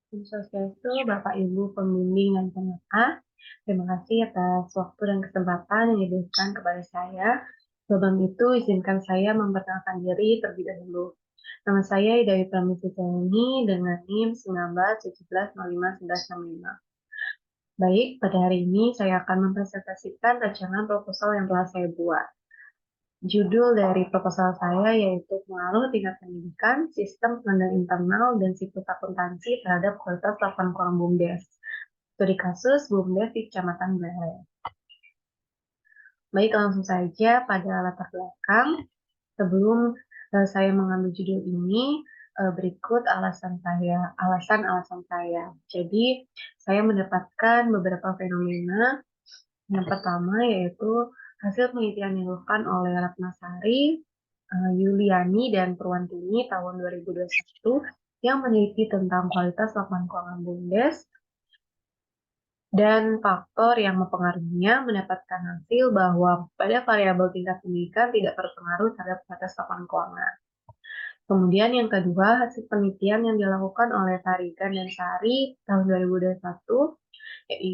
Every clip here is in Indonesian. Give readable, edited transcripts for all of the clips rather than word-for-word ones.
Om Swastiastu, Bapak Ibu pembimbing dan pengajar. Terima kasih atas waktu dan kesempatan yang diberikan kepada saya. Sebelum itu, izinkan saya memperkenalkan diri terlebih dahulu. Nama saya Ida Pramisi Jaini dengan NIM 1917051165. Baik, pada hari ini saya akan mempresentasikan rancangan proposal yang telah saya buat. Judul dari proposal saya yaitu pengaruh tingkat pendidikan, sistem pengendalian internal, dan siklus akuntansi terhadap kualitas laporan keuangan BUMDes. Studi kasus BUMDes di Kecamatan Beleh. Baik, langsung saja pada latar belakang. Sebelum saya mengambil judul ini, berikut alasan-alasan saya. Jadi, saya mendapatkan beberapa fenomena. Yang pertama yaitu hasil penelitian yang dilakukan oleh Ratnasari, Yuliani, dan Purwantini tahun 2021 yang meneliti tentang kualitas laporan keuangan BUMDes dan faktor yang mempengaruhinya mendapatkan hasil bahwa pada variabel tingkat pendidikan tidak berpengaruh terhadap kualitas laporan keuangan. Kemudian yang kedua, hasil penelitian yang dilakukan oleh Tarigan dan Sari tahun 2021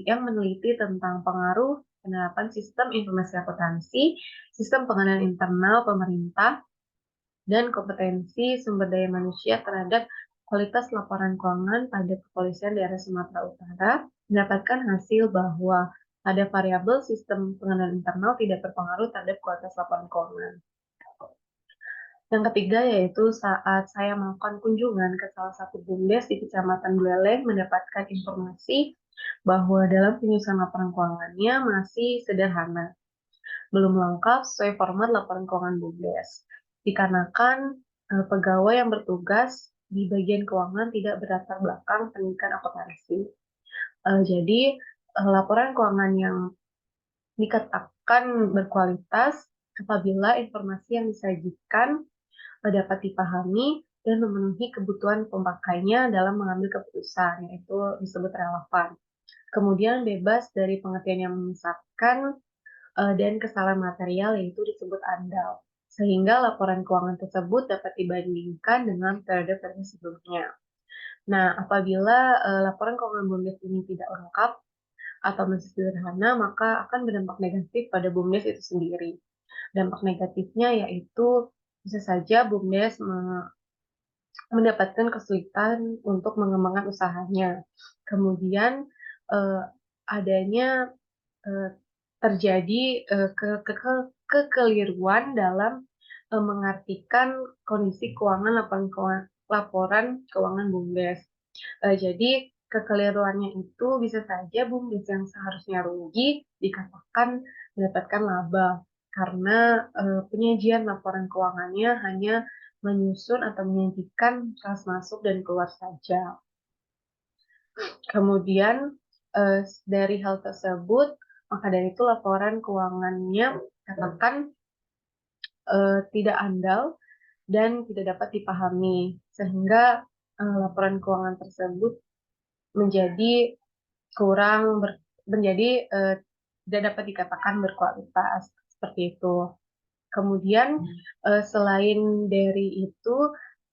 yang meneliti tentang pengaruh penerapan sistem informasi akuntansi, sistem pengenalan internal pemerintah, dan kompetensi sumber daya manusia terhadap kualitas laporan keuangan pada Kepolisian Daerah Sumatera Utara, mendapatkan hasil bahwa ada variabel sistem pengenalan internal tidak berpengaruh terhadap kualitas laporan keuangan. Yang ketiga yaitu saat saya melakukan kunjungan ke salah satu BUMDes di Kecamatan Buleleng mendapatkan informasi bahwa dalam penyusunan laporan keuangannya masih sederhana, belum lengkap sesuai format laporan keuangan BUMDes. Dikarenakan pegawai yang bertugas di bagian keuangan tidak berlatar belakang pendidikan akuntansi. Jadi laporan keuangan yang dikatakan berkualitas apabila informasi yang disajikan dapat dipahami dan memenuhi kebutuhan pemakainya dalam mengambil keputusan, yaitu disebut relevan. Kemudian bebas dari pengertian yang menyesatkan dan kesalahan material, yaitu disebut andal, sehingga laporan keuangan tersebut dapat dibandingkan dengan periode-periode sebelumnya. Nah, apabila laporan keuangan BUMDes ini tidak lengkap atau masih sederhana, maka akan berdampak negatif pada BUMDes itu sendiri. Dampak negatifnya yaitu bisa saja BUMDes mendapatkan kesulitan untuk mengembangkan usahanya. Kemudian eh, adanya eh, terjadi kekeliruan dalam mengartikan kondisi keuangan laporan keuangan BUMDes. Jadi kekeliruannya itu bisa saja BUMDes yang seharusnya rugi dikatakan mendapatkan laba karena penyajian laporan keuangannya hanya menyusun atau menyajikan kas masuk dan keluar saja. Kemudian dari hal tersebut, maka dari itu laporan keuangannya katakan tidak andal dan tidak dapat dipahami, sehingga laporan keuangan tersebut menjadi menjadi tidak dapat dikatakan berkualitas seperti itu. Kemudian selain dari itu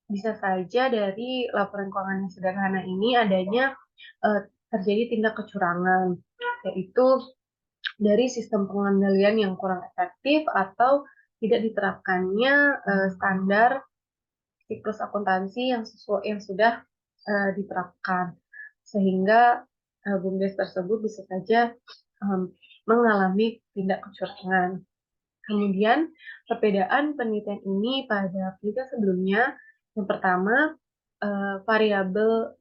bisa saja dari laporan keuangan yang sederhana ini adanya terjadi tindak kecurangan, yaitu dari sistem pengendalian yang kurang efektif atau tidak diterapkannya standar siklus akuntansi yang sudah diterapkan, sehingga BUMDes tersebut bisa saja mengalami tindak kecurangan. Kemudian perbedaan penelitian ini pada penelitian sebelumnya, yang pertama variabel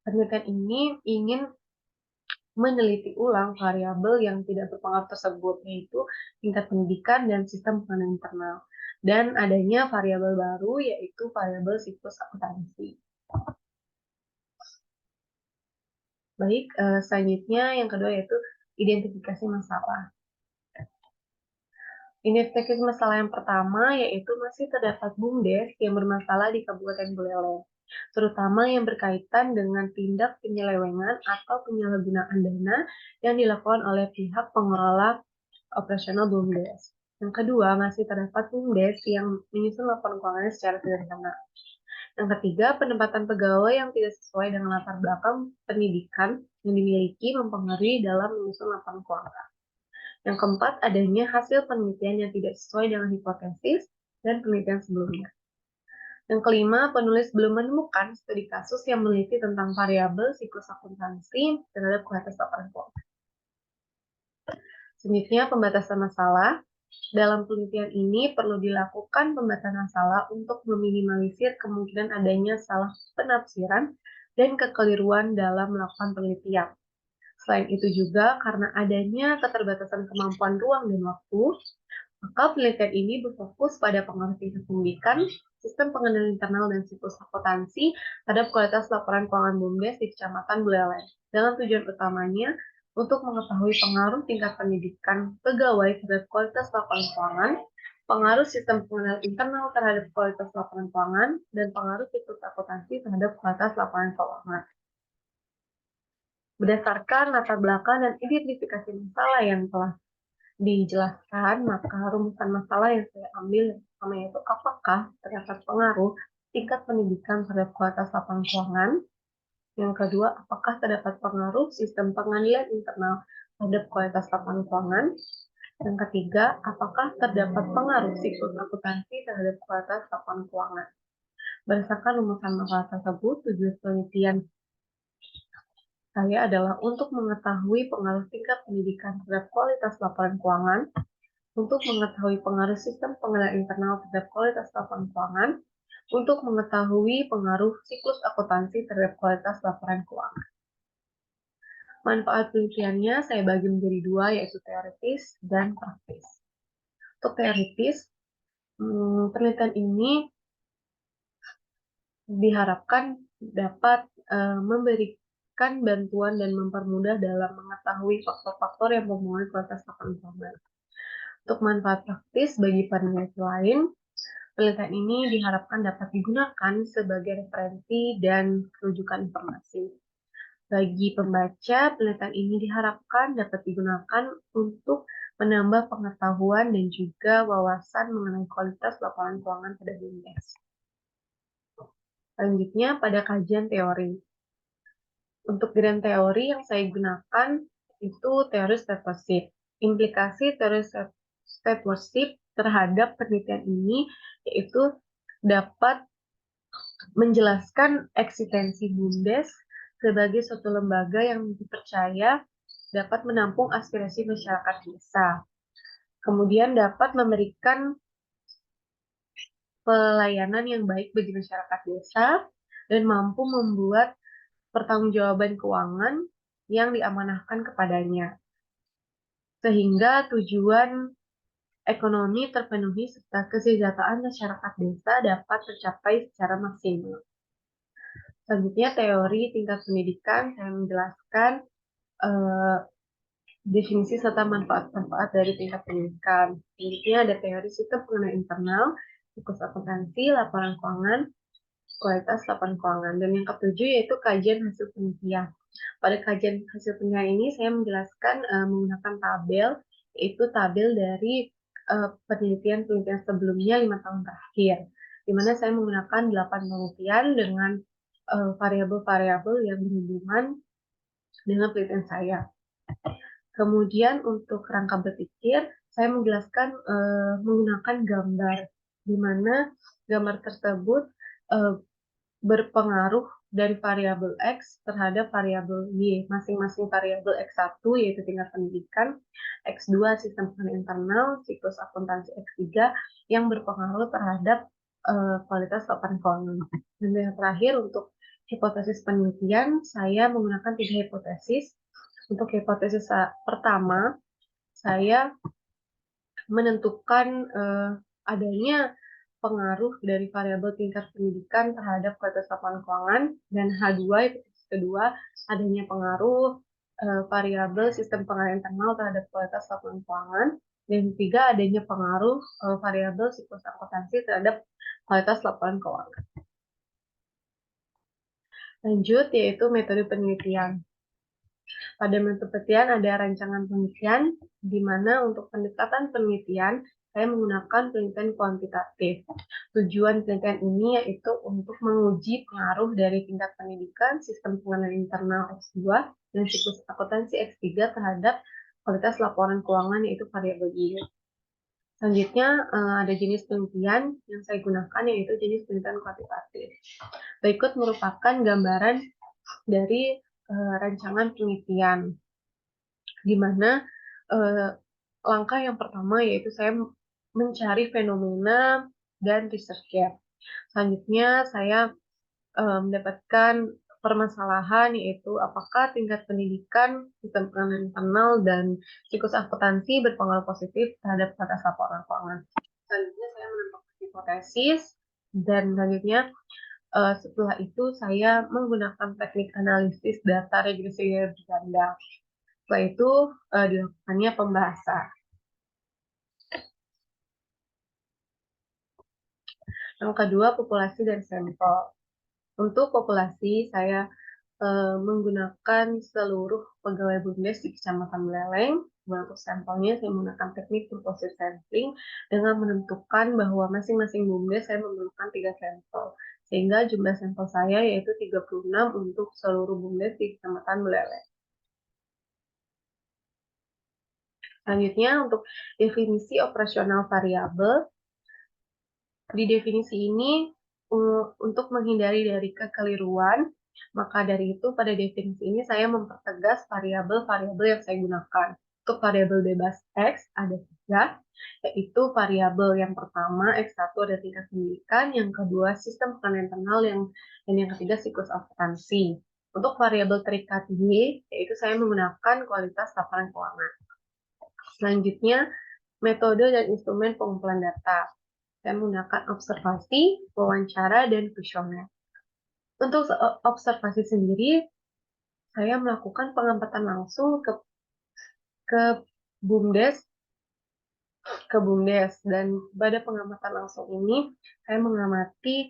penelitian ini ingin meneliti ulang variabel yang tidak berpengaruh tersebut, yaitu tingkat pendidikan dan sistem pengenalan internal. Dan adanya variabel baru, yaitu variabel siklus akuntansi. Baik, selanjutnya yang kedua yaitu identifikasi masalah. Identifikasi masalah yang pertama yaitu masih terdapat BUMDes yang bermasalah di Kabupaten Buleleng, terutama yang berkaitan dengan tindak penyelewengan atau penyalahgunaan dana yang dilakukan oleh pihak pengelola operasional BUMDes. Yang kedua, masih terdapat BUMDes yang menyusun laporan keuangannya secara sederhana. Yang ketiga, penempatan pegawai yang tidak sesuai dengan latar belakang pendidikan yang dimiliki mempengaruhi dalam menyusun laporan keuangan. Yang keempat, adanya hasil penelitian yang tidak sesuai dengan hipotesis dan penelitian sebelumnya. Yang kelima, penulis belum menemukan studi kasus yang meneliti tentang variabel siklus akuntansi terhadap kualitas laporan keuangan. Selanjutnya, pembatasan masalah. Dalam penelitian ini perlu dilakukan pembatasan masalah untuk meminimalisir kemungkinan adanya salah penafsiran dan kekeliruan dalam melakukan penelitian. Selain itu juga, karena adanya keterbatasan kemampuan ruang dan waktu, maka penelitian ini berfokus pada pengaruh tingkat pendidikan, sistem pengendalian internal dan siklus akuntansi terhadap kualitas laporan keuangan BUMDes di Kecamatan Buleleng, dengan tujuan utamanya untuk mengetahui pengaruh tingkat pendidikan pegawai terhadap kualitas laporan keuangan, pengaruh sistem pengendalian internal terhadap kualitas laporan keuangan, dan pengaruh siklus akuntansi terhadap kualitas laporan keuangan. Berdasarkan latar belakang dan identifikasi masalah yang telah dijelaskan, maka rumusan masalah yang saya ambil yang pertama yaitu apakah terdapat pengaruh tingkat pendidikan terhadap kualitas laporan keuangan. Yang kedua, apakah terdapat pengaruh sistem pengadilan internal terhadap kualitas laporan keuangan. Yang ketiga, apakah terdapat pengaruh siklus akuntansi terhadap kualitas laporan keuangan. Berdasarkan rumusan masalah tersebut, tujuan penelitian saya adalah untuk mengetahui pengaruh tingkat pendidikan terhadap kualitas laporan keuangan, untuk mengetahui pengaruh sistem pengendalian internal terhadap kualitas laporan keuangan, untuk mengetahui pengaruh siklus akuntansi terhadap kualitas laporan keuangan. Manfaat penelitiannya saya bagi menjadi dua, yaitu teoritis dan praktis. Untuk teoritis, penelitian ini diharapkan dapat memberikan bantuan dan mempermudah dalam mengetahui faktor-faktor yang mempengaruhi kualitas laporan keuangan. Untuk manfaat praktis bagi peneliti lain, penelitian ini diharapkan dapat digunakan sebagai referensi dan rujukan informasi. Bagi pembaca, penelitian ini diharapkan dapat digunakan untuk menambah pengetahuan dan juga wawasan mengenai kualitas laporan keuangan pada BUMDes. Selanjutnya, pada kajian teori. Untuk grand teori yang saya gunakan itu teori stewardship. Implikasi teori stewardship terhadap penelitian ini yaitu dapat menjelaskan eksistensi BUMDes sebagai suatu lembaga yang dipercaya dapat menampung aspirasi masyarakat desa. Kemudian dapat memberikan pelayanan yang baik bagi masyarakat desa dan mampu membuat pertanggungjawaban keuangan yang diamanahkan kepadanya, sehingga tujuan ekonomi terpenuhi serta kesejahteraan masyarakat desa dapat tercapai secara maksimal. Selanjutnya, teori tingkat pendidikan, saya menjelaskan definisi serta manfaat-manfaat dari tingkat pendidikan. Selanjutnya ada teori sistem pengendalian internal, siklus akuntansi, laporan keuangan, kualitas laporan keuangan. Dan yang ketujuh yaitu kajian hasil penelitian. Pada kajian hasil penelitian ini saya menjelaskan menggunakan tabel, yaitu tabel dari penelitian-penelitian sebelumnya 5 tahun terakhir, di mana saya menggunakan 8 penelitian dengan variabel-variabel yang berhubungan dengan penelitian saya. Kemudian untuk rangka berpikir, saya menjelaskan menggunakan gambar, di mana gambar tersebut berpengaruh dari variabel X terhadap variabel Y. Masing-masing variabel X1 yaitu tingkat pendidikan, X2 sistem pengendalian internal, siklus akuntansi X3 yang berpengaruh terhadap kualitas laporan keuangan. Dan yang terakhir untuk hipotesis penelitian, saya menggunakan 3 hipotesis. Untuk hipotesis pertama, saya menentukan adanya pengaruh dari variabel tingkat pendidikan terhadap kualitas laporan keuangan, dan H2, hipotesis kedua, adanya pengaruh variabel sistem pengendalian internal terhadap kualitas laporan keuangan, dan ketiga, adanya pengaruh variabel siklus akuntansi terhadap kualitas laporan keuangan. Lanjut, yaitu metode penelitian. Pada metode penelitian ada rancangan penelitian, di mana untuk pendekatan penelitian saya menggunakan penelitian kuantitatif. Tujuan penelitian ini yaitu untuk menguji pengaruh dari tingkat pendidikan, sistem pengenalan internal X2, dan siklus akuntansi X3 terhadap kualitas laporan keuangan yaitu variabel yield. Selanjutnya ada jenis penelitian yang saya gunakan yaitu jenis penelitian kuantitatif. Berikut merupakan gambaran dari rancangan penelitian, di mana langkah yang pertama yaitu saya mencari fenomena dan research gap. Selanjutnya saya mendapatkan permasalahan yaitu apakah tingkat pendidikan, sistem pengenalan internal, dan siklus akuntansi berpengaruh positif terhadap batas laporan keuangan. Selanjutnya saya menentukan hipotesis, dan selanjutnya setelah itu saya menggunakan teknik analisis data regresi ganda. Setelah itu dilakukannya pembahasan. Yang kedua, populasi dan sampel. Untuk populasi, saya menggunakan seluruh pegawai BUMDes di Kecamatan Beleleng. Untuk sampelnya, saya menggunakan teknik composite sampling dengan menentukan bahwa masing-masing BUMDes saya memerlukan 3 sampel. Sehingga jumlah sampel saya yaitu 36 untuk seluruh BUMDes di Kecamatan Beleleng. Selanjutnya, untuk definisi operasional variabel. Di definisi ini, untuk menghindari dari kekeliruan, maka dari itu pada definisi ini saya mempertegas variabel-variabel yang saya gunakan. Untuk variabel bebas X ada 3, yaitu variabel yang pertama X1 ada tingkat pendidikan, yang kedua sistem pengenalan internal, dan yang ketiga siklus akuntansi. Untuk variabel terikat Y, yaitu saya menggunakan kualitas laporan keuangan. Selanjutnya, metode dan instrumen pengumpulan data. Saya menggunakan observasi, wawancara, dan kuesioner. Untuk observasi sendiri, saya melakukan pengamatan langsung ke BUMDes, dan pada pengamatan langsung ini saya mengamati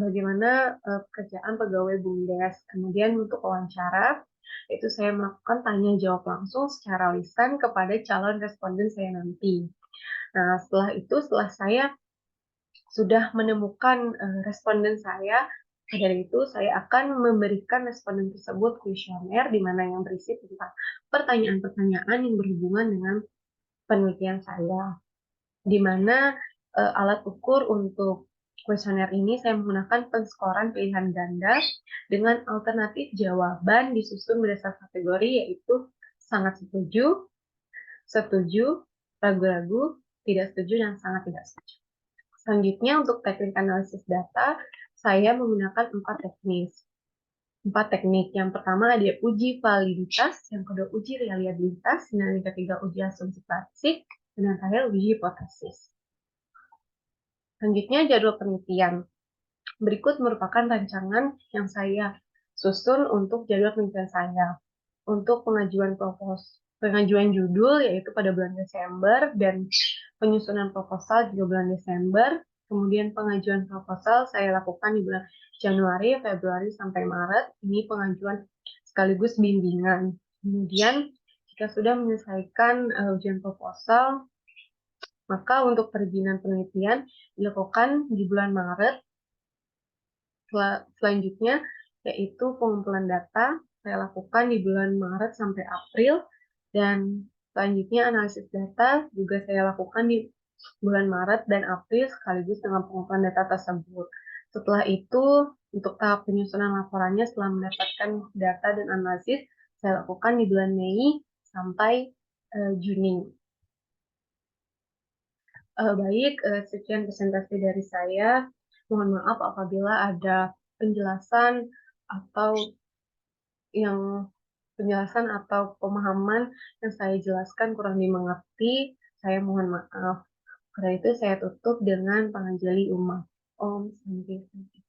bagaimana pekerjaan pegawai BUMDes. Kemudian untuk wawancara, itu saya melakukan tanya jawab langsung secara lisan kepada calon responden saya nanti. Nah, setelah saya sudah menemukan responden saya, dari itu saya akan memberikan responden tersebut kuesioner, di mana yang berisi tentang pertanyaan-pertanyaan yang berhubungan dengan penelitian saya. Di mana alat ukur untuk kuesioner ini saya menggunakan penskoran pilihan ganda dengan alternatif jawaban disusun berdasar kategori, yaitu sangat setuju, setuju, ragu-ragu, tidak setuju, dan sangat tidak setuju. Selanjutnya, untuk teknik analisis data, saya menggunakan 4 teknik. Yang pertama ada uji validitas, yang kedua uji reliabilitas, dan yang ketiga uji asumsi klasik, dan yang terakhir uji hipotesis. Selanjutnya, jadwal penelitian. Berikut merupakan rancangan yang saya susun untuk jadwal penelitian saya. Untuk pengajuan judul yaitu pada bulan Desember, dan penyusunan proposal juga bulan Desember. Kemudian pengajuan proposal saya lakukan di bulan Januari, Februari, sampai Maret. Ini pengajuan sekaligus bimbingan. Kemudian jika sudah menyelesaikan ujian proposal, maka untuk perizinan penelitian dilakukan di bulan Maret. Selanjutnya yaitu pengumpulan data saya lakukan di bulan Maret sampai April, dan selanjutnya analisis data juga saya lakukan di bulan Maret dan April sekaligus dengan pengumpulan data tersebut. Setelah itu, untuk tahap penyusunan laporannya setelah mendapatkan data dan analisis, saya lakukan di bulan Mei sampai Juni. Baik, sekian presentasi dari saya. Mohon maaf apabila ada penjelasan atau pemahaman yang saya jelaskan kurang dimengerti. Saya mohon maaf. Karena itu saya tutup dengan panganjali umat. Om Santi.